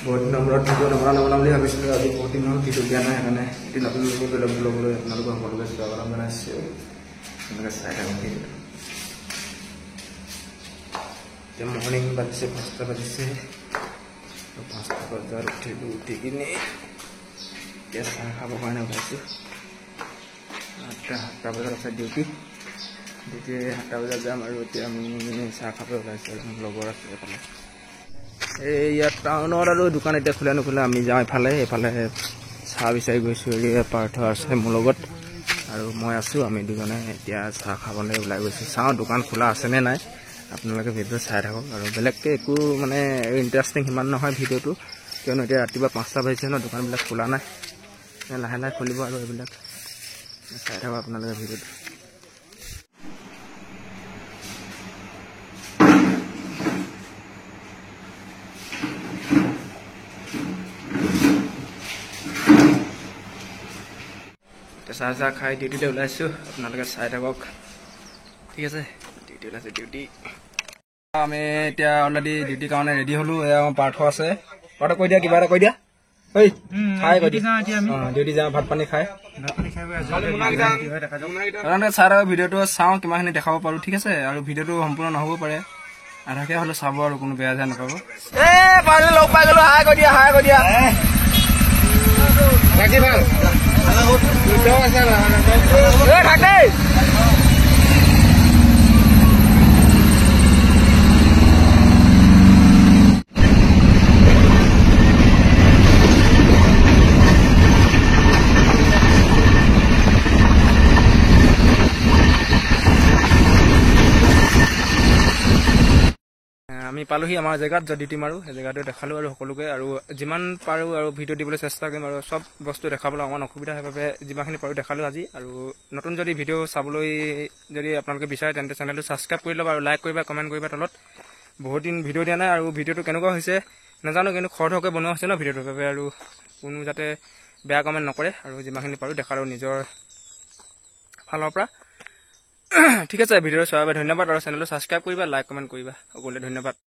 বহুত দিনৰ মূৰত ভিডিঅ' নবনাম বুলি ভাবিছিলোঁ। আজি বহুত দিন হ'ল ভিডিঅ' দিয়া নাই, সেইকাৰণে এটি নতুন ব্লগ ল'বলৈ আপোনালোকৰ সকলোকে স্বাগতম জনাইছোঁ। আপোনালোকে চাই থাকক ভিডিঅ'টো। এতিয়া মৰ্ণিং বাজিছে 5টা বাজিছে। 5টা বজাত উঠিলোঁ, উঠি কিনি এতিয়া চাহ খাবৰ কাৰণে ওলাইছোঁ। 7টা বজাত আছে ডিউটি। 7টা বজাত যাম আৰু এতিয়া আমি চাহ খাব ওলাইছোঁ আৰু মোৰ লগৰ আছে এইফালে। এই ইয়াত টাউনত আৰু দোকান এতিয়া খোলা নোখোলা, আমি যাওঁ এইফালে চাহ বিচাৰি গৈছোঁ। পাৰ্থ আছে মোৰ লগত আৰু মই আছোঁ, আমি দুজনে এতিয়া চাহ খাবলৈ ওলাই গৈছোঁ। চাওঁ দোকান খোলা আছেনে নাই, আপোনালোকে ভিডিঅ' চাই থাকক। আৰু বেলেগকৈ একো মানে ইণ্টাৰেষ্টিং সিমান নহয় ভিডিঅ'টো, কিয়নো এতিয়া ৰাতিপুৱা 5টা বাজিছে ন, দোকানবিলাক খোলা নাই, লাহে লাহে খুলিব আৰু এইবিলাক চাই থাকক আপোনালোকে ভিডিঅ'টো। চাহ খাই ডিউটিতে ওলাইছোঁ, আপোনালোকে চাই থাকক। ঠিক আছে, ডিউটি ওলাইছোঁ। ডিউটি আমি এতিয়া অলৰেডি ডিউটিৰ কাৰণে ৰেডি হ'লোঁ। এয়া আমাৰ পাৰ্থ আছে। পাৰ্থ কৈ দিয়া, কিবা এটা কৈ দিয়া। ঐ খাই কৈ দিয়া। ডিউটি যাওঁ, ভাত পানী খাই চাই থাকক ভিডিঅ'টো। চাওঁ কিমানখিনি দেখাব পাৰোঁ। ঠিক আছে, আৰু ভিডিঅ'টো সম্পূৰ্ণ নহ'ব পাৰে, আধাকে হ'লেও চাব আৰু কোনো বেয়া যেন নাপাব। লগ পাই গ'লো, হাই কৈ দিয়া, হাই কৈ দিয়া। আমি পালোহি আমাৰ জেগাত, য'ত ডিউটি মাৰোঁ। সেই জেগাটো দেখালোঁ আৰু সকলোকে, আৰু যিমান পাৰোঁ আৰু ভিডিঅ' দিবলৈ চেষ্টা কৰিম আৰু চব বস্তু দেখাবলৈ অকণমান অসুবিধা সেইবাবে যিমানখিনি পাৰোঁ দেখালোঁ আজি। আৰু নতুন যদি ভিডিঅ' চাবলৈ যদি আপোনালোকে বিচাৰে তেন্তে চেনেলটো ছাবস্ক্ৰাইব কৰি ল'ব আৰু লাইক কৰিবা, কমেণ্ট কৰিবা তলত। বহুত দিন ভিডিঅ' দিয়া নাই আৰু ভিডিঅ'টো কেনেকুৱা হৈছে নাজানো, কিন্তু খৰধৰকৈ বনোৱা হৈছে ন ভিডিঅ'টোৰ বাবে, আৰু কোনো যাতে বেয়া কমেণ্ট নকৰে, আৰু যিমানখিনি পাৰোঁ দেখালোঁ নিজৰ ফালৰ পৰা। ঠিক আছে, ভিডিঅ'টো চোৱাৰ বাবে ধন্যবাদ, আৰু চেনেলটো ছাবস্ক্ৰাইব কৰিবা, লাইক কমেণ্ট কৰিবা। সকলোৱে ধন্যবাদ।